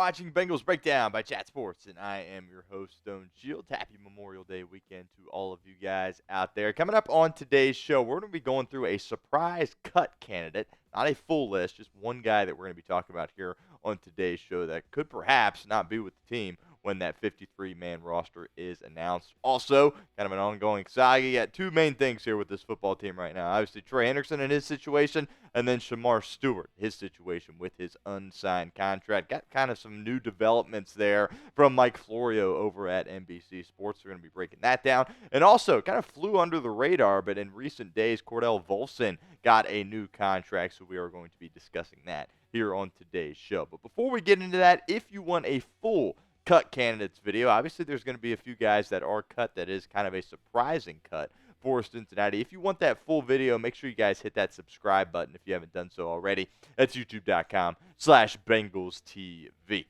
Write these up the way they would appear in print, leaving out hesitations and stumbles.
watching Bengals Breakdown by Chat Sports, and I am your host, Stone Shields. Happy Memorial Day weekend to all of you guys out there. Coming up on today's show, we're going to be going through a surprise cut candidate, not a full list, just one guy that we're going to be talking about here on today's show that could perhaps not be with the team when that 53-man roster is announced. Also, kind of an ongoing saga. You got two main things here with this football team right now. Obviously, Trey Hendrickson and his situation, and then Shemar Stewart, his situation with his unsigned contract. Got kind of some new developments there from Mike Florio over at NBC Sports. We're going to be breaking that down. And also, kind of flew under the radar, but in recent days, Cordell Volson got a new contract, so we are going to be discussing that here on today's show. But before we get into that, if you want a full cut candidates video, obviously there's going to be a few guys that are cut that is kind of a surprising cut for Cincinnati. If you want that full video, make sure you guys hit that subscribe button if you haven't done so already. That's youtube.com/BengalsTV.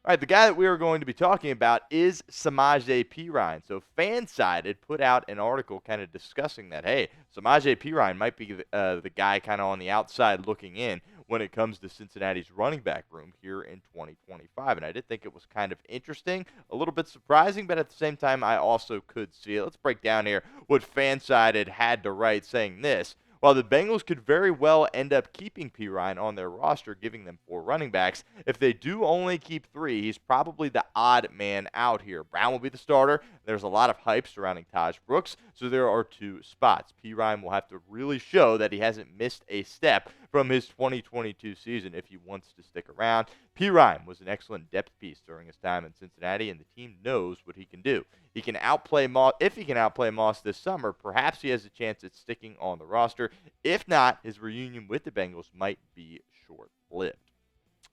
All right, the guy that we are going to be talking about is Samaje Perine. So Fansided put out an article kind of discussing that, hey, Samaje Perine might be the guy kind of on the outside looking in when it comes to Cincinnati's running back room here in 2025. And I did think it was kind of interesting, a little bit surprising, but at the same time, I also could see it. Let's break down here what Fansided had to write saying this. While the Bengals could very well end up keeping Perine on their roster, giving them 4 running backs, if they do only keep 3, he's probably the odd man out here. Brown will be the starter. There's a lot of hype surrounding Taj Brooks, so there are 2 spots. Perine will have to really show that he hasn't missed a step from his 2022 season if he wants to stick around. Perine was an excellent depth piece during his time in Cincinnati, and the team knows what he can do. He can outplay Moss. If he can outplay Moss this summer, perhaps he has a chance at sticking on the roster. If not, his reunion with the Bengals might be short-lived.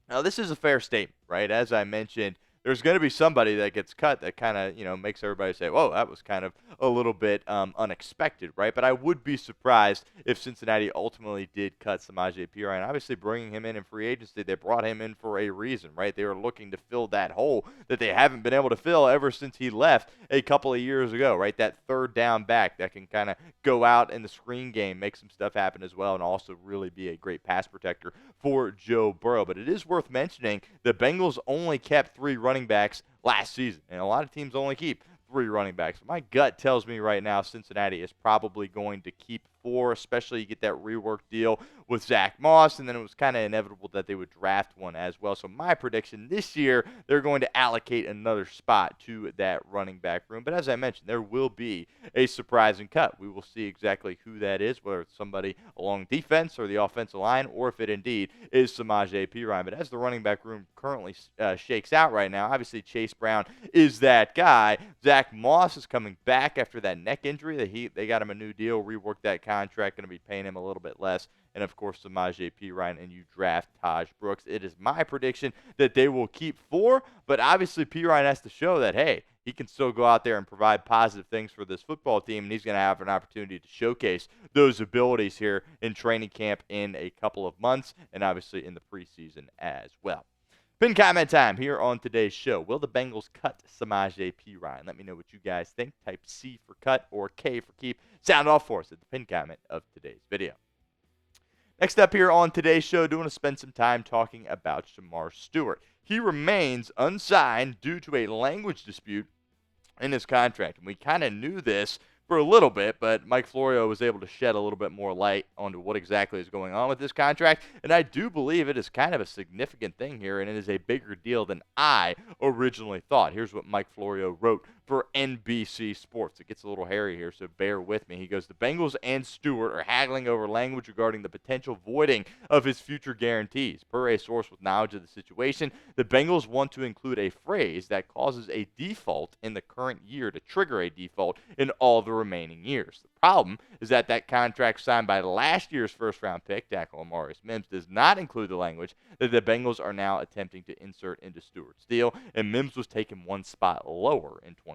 Now, this is a fair statement, right? As I mentioned, there's going to be somebody that gets cut that kind of, makes everybody say, whoa, that was kind of a little bit unexpected, right? But I would be surprised if Cincinnati ultimately did cut Samaje Perine. Obviously, bringing him in free agency, they brought him in for a reason, right? They were looking to fill that hole that they haven't been able to fill ever since he left a couple of years ago, right? That third down back that can kind of go out in the screen game, make some stuff happen as well, and also really be a great pass protector for Joe Burrow. But it is worth mentioning the Bengals only kept 3 running backs last season, and a lot of teams only keep 3 running backs. My gut tells me right now Cincinnati is probably going to keep 4, especially you get that rework deal with Zach Moss, and then it was kind of inevitable that they would draft one as well. So my prediction this year, they're going to allocate another spot to that running back room. But as I mentioned, there will be a surprising cut. We will see exactly who that is, whether it's somebody along defense or the offensive line, or if it indeed is Samaje Perine. But as the running back room currently shakes out right now, obviously Chase Brown is that guy. Zach Moss is coming back after that neck injury. They got him a new deal, reworked that contract, going to be paying him a little bit less. And, of course, Samaje Perine, and you draft Taj Brooks. It is my prediction that they will keep 4, but obviously Perine has to show that, hey, he can still go out there and provide positive things for this football team, and he's going to have an opportunity to showcase those abilities here in training camp in a couple of months and obviously in the preseason as well. Pin comment time here on today's show. Will the Bengals cut Samaje Perine? Let me know what you guys think. Type C for cut or K for keep. Sound off for us at the pin comment of today's video. Next up here on today's show, do want to spend some time talking about Shemar Stewart. He remains unsigned due to a language dispute in his contract. And we kind of knew this for a little bit, but Mike Florio was able to shed a little bit more light onto what exactly is going on with this contract. And I do believe it is kind of a significant thing here, and it is a bigger deal than I originally thought. Here's what Mike Florio wrote for NBC Sports. It gets a little hairy here, so bear with me. He goes, the Bengals and Stewart are haggling over language regarding the potential voiding of his future guarantees. Per a source with knowledge of the situation, the Bengals want to include a phrase that causes a default in the current year to trigger a default in all the remaining years. The problem is that contract signed by last year's first-round pick, tackle Amarius Mims, does not include the language that the Bengals are now attempting to insert into Stewart's deal, and Mims was taken 1 spot lower in 2024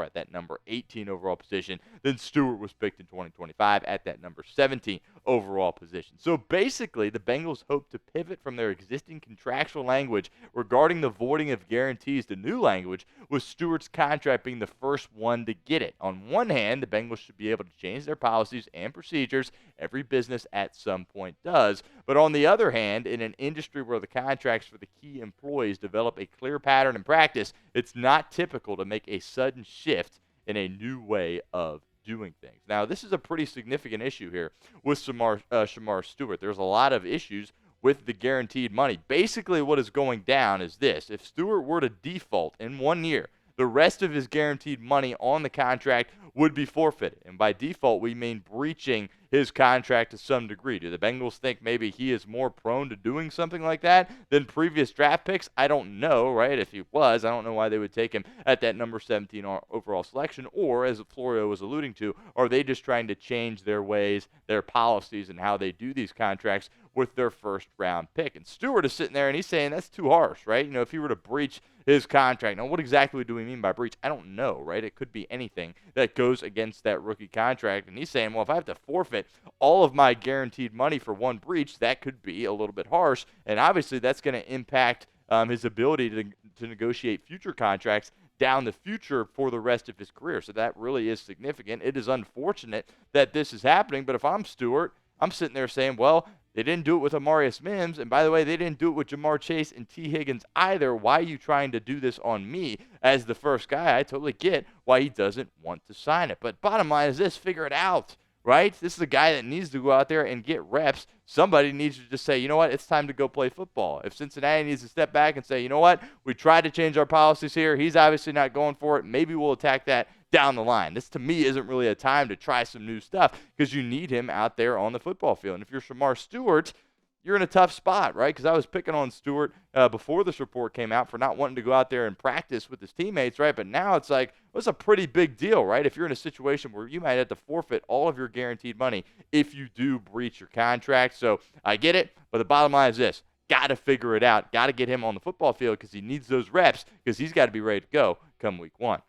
at that number 18 overall position than Stewart was picked in 2025 at that number 17 overall position. So basically, the Bengals hope to pivot from their existing contractual language regarding the voiding of guarantees to new language, with Stewart's contract being the first one to get it. On one hand, the Bengals should be able to change their policies and procedures. Every business at some point does. But on the other hand, in an industry where the contracts for the key employees develop a clear pattern and practice, it's not typical to make a sudden shift in a new way of doing things. Now, this is a pretty significant issue here with Shemar Stewart. There's a lot of issues with the guaranteed money. Basically, what is going down is this. If Stewart were to default in 1 year, the rest of his guaranteed money on the contract would be forfeited. And by default, we mean breaching his contract to some degree. Do the Bengals think maybe he is more prone to doing something like that than previous draft picks? I don't know, right? If he was, I don't know why they would take him at that number 17 overall selection. Or, as Florio was alluding to, are they just trying to change their ways, their policies, and how they do these contracts with their first-round pick? And Stewart is sitting there, and he's saying that's too harsh, right? You know, if he were to breach his contract. Now, what exactly do we mean by breach? I don't know, right? It could be anything that goes against that rookie contract. And he's saying, well, if I have to forfeit all of my guaranteed money for one breach, that could be a little bit harsh. And obviously, that's going to impact his ability to negotiate future contracts down the future for the rest of his career. So that really is significant. It is unfortunate that this is happening. But if I'm Stewart, I'm sitting there saying, well, they didn't do it with Amarius Mims, and by the way, they didn't do it with Jamar Chase and T. Higgins either. Why are you trying to do this on me as the first guy? I totally get why he doesn't want to sign it. But bottom line is this, figure it out, right? This is a guy that needs to go out there and get reps. Somebody needs to just say, you know what, it's time to go play football. If Cincinnati needs to step back and say, you know what, we tried to change our policies here. He's obviously not going for it. Maybe we'll attack that down the line. This, to me, isn't really a time to try some new stuff because you need him out there on the football field. And if you're Shemar Stewart, you're in a tough spot, right? Because I was picking on Stewart before this report came out for not wanting to go out there and practice with his teammates, right? But now it's like, well, it's a pretty big deal, right? If you're in a situation where you might have to forfeit all of your guaranteed money if you do breach your contract. So I get it, but the bottom line is this. Got to figure it out. Got to get him on the football field because he needs those reps because he's got to be ready to go come week 1.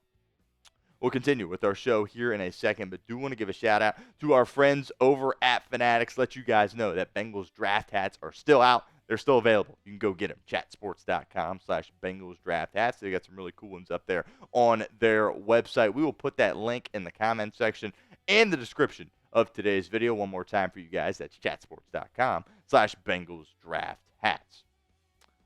We'll continue with our show here in a second, but do want to give a shout-out to our friends over at Fanatics. Let you guys know that Bengals Draft Hats are still out. They're still available. You can go get them. Chatsports.com/Bengals Draft Hats. They got some really cool ones up there on their website. We will put that link in the comment section and the description of today's video. One more time for you guys. That's chatsports.com/Bengals Draft Hats.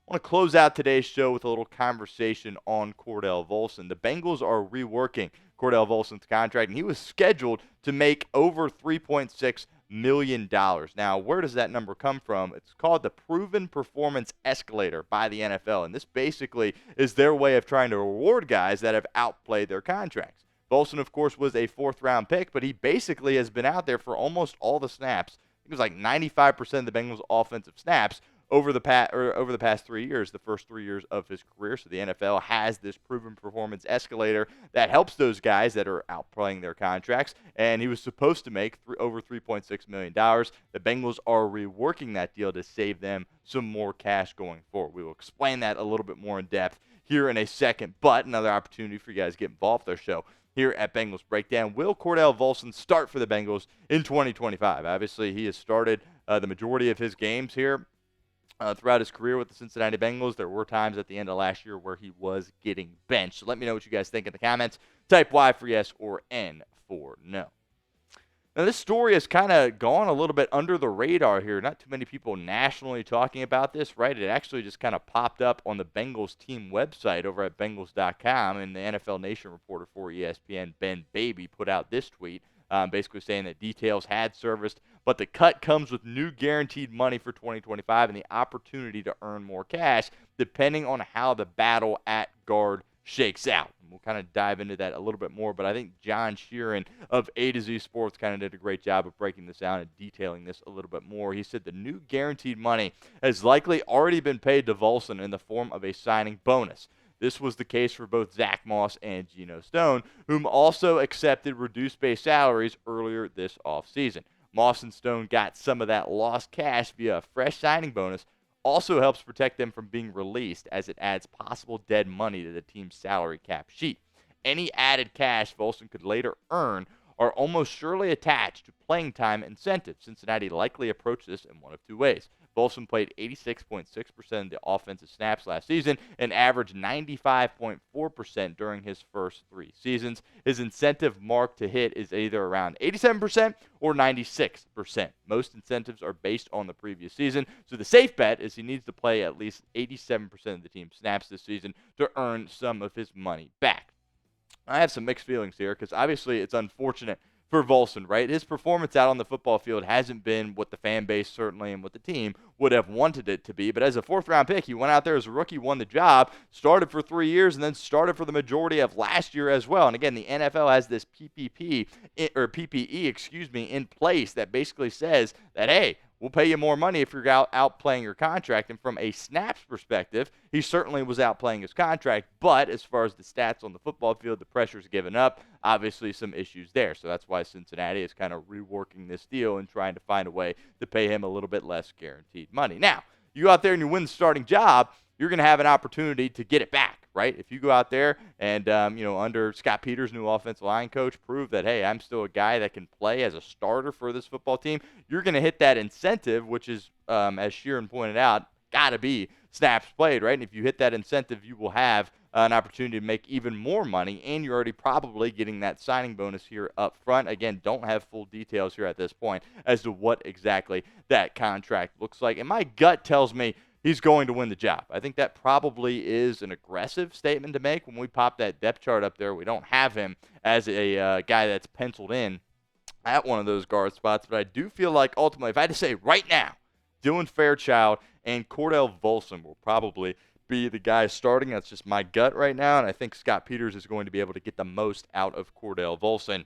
I want to close out today's show with a little conversation on Cordell Volson. The Bengals are reworking Cordell Volson's contract, and he was scheduled to make over $3.6 million. Now, where does that number come from? It's called the Proven Performance Escalator by the NFL, and this basically is their way of trying to reward guys that have outplayed their contracts. Volson, of course, was a 4th-round pick, but he basically has been out there for almost all the snaps. It was like 95% of the Bengals' offensive snaps over the past 3 years, the first 3 years of his career. So the NFL has this proven performance escalator that helps those guys that are outplaying their contracts. And he was supposed to make over $3.6 million. The Bengals are reworking that deal to save them some more cash going forward. We will explain that a little bit more in depth here in a second. But another opportunity for you guys to get involved with our show here at Bengals Breakdown. Will Cordell Volson start for the Bengals in 2025? Obviously, he has started the majority of his games here throughout his career with the Cincinnati Bengals. There were times at the end of last year where he was getting benched. So let me know what you guys think in the comments. Type Y for yes or N for no. Now, this story has kind of gone a little bit under the radar here. Not too many people nationally talking about this, right? It actually just kind of popped up on the Bengals team website over at Bengals.com, and the NFL Nation reporter for ESPN, Ben Baby, put out this tweet basically saying that details had surfaced, but the cut comes with new guaranteed money for 2025 and the opportunity to earn more cash depending on how the battle at guard shakes out. And we'll kind of dive into that a little bit more, but I think John Sheeran of A to Z Sports kind of did a great job of breaking this down and detailing this a little bit more. He said the new guaranteed money has likely already been paid to Volson in the form of a signing bonus. This was the case for both Zach Moss and Geno Stone, whom also accepted reduced base salaries earlier this offseason. Moss and Stone got some of that lost cash via a fresh signing bonus. Also helps protect them from being released as it adds possible dead money to the team's salary cap sheet. Any added cash Volson could later earn are almost surely attached to playing time incentives. Cincinnati likely approached this in one of two ways. Volson played 86.6% of the offensive snaps last season and averaged 95.4% during his first 3 seasons. His incentive mark to hit is either around 87% or 96%. Most incentives are based on the previous season, so the safe bet is he needs to play at least 87% of the team's snaps this season to earn some of his money back. I have some mixed feelings here because obviously it's unfortunate for Volson, right? His performance out on the football field hasn't been what the fan base certainly and what the team would have wanted it to be. But as a 4th-round pick, he went out there as a rookie, won the job, started for 3 years, and then started for the majority of last year as well. And again, the NFL has this PPE, in place that basically says that, hey, we'll pay you more money if you're out playing your contract. And from a snaps perspective, he certainly was out playing his contract. But as far as the stats on the football field, the pressure's given up. Obviously, some issues there. So that's why Cincinnati is kind of reworking this deal and trying to find a way to pay him a little bit less guaranteed money. Now, you go out there and you win the starting job, you're going to have an opportunity to get it back, right? If you go out there and, under Scott Peters, new offensive line coach, prove that, hey, I'm still a guy that can play as a starter for this football team, you're going to hit that incentive, which is, as Sheeran pointed out, got to be snaps played, right? And if you hit that incentive, you will have an opportunity to make even more money, and you're already probably getting that signing bonus here up front. Again, don't have full details here at this point as to what exactly that contract looks like. And my gut tells me he's going to win the job. I think that probably is an aggressive statement to make. When we pop that depth chart up there, we don't have him as a guy that's penciled in at one of those guard spots. But I do feel like ultimately, if I had to say right now, Dylan Fairchild and Cordell Volson will probably be the guy starting. That's just my gut right now, and I think Scott Peters is going to be able to get the most out of Cordell Volson.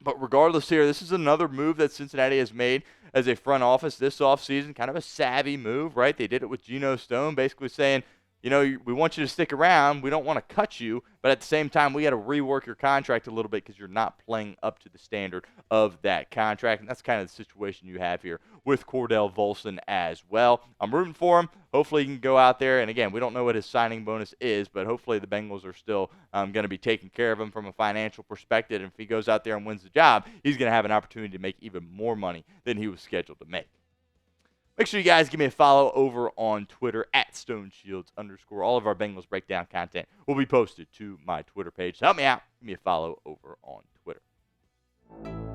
But regardless here, this is another move that Cincinnati has made as a front office this offseason, kind of a savvy move, right? They did it with Geno Stone, basically saying, we want you to stick around. We don't want to cut you, but at the same time, we got to rework your contract a little bit because you're not playing up to the standard of that contract. And that's kind of the situation you have here with Cordell Volson as well. I'm rooting for him. Hopefully he can go out there. And again, we don't know what his signing bonus is, but hopefully the Bengals are still going to be taking care of him from a financial perspective. And if he goes out there and wins the job, he's going to have an opportunity to make even more money than he was scheduled to make. Make sure you guys give me a follow over on Twitter at StoneShields_. All of our Bengals Breakdown content will be posted to my Twitter page. So help me out. Give me a follow over on Twitter.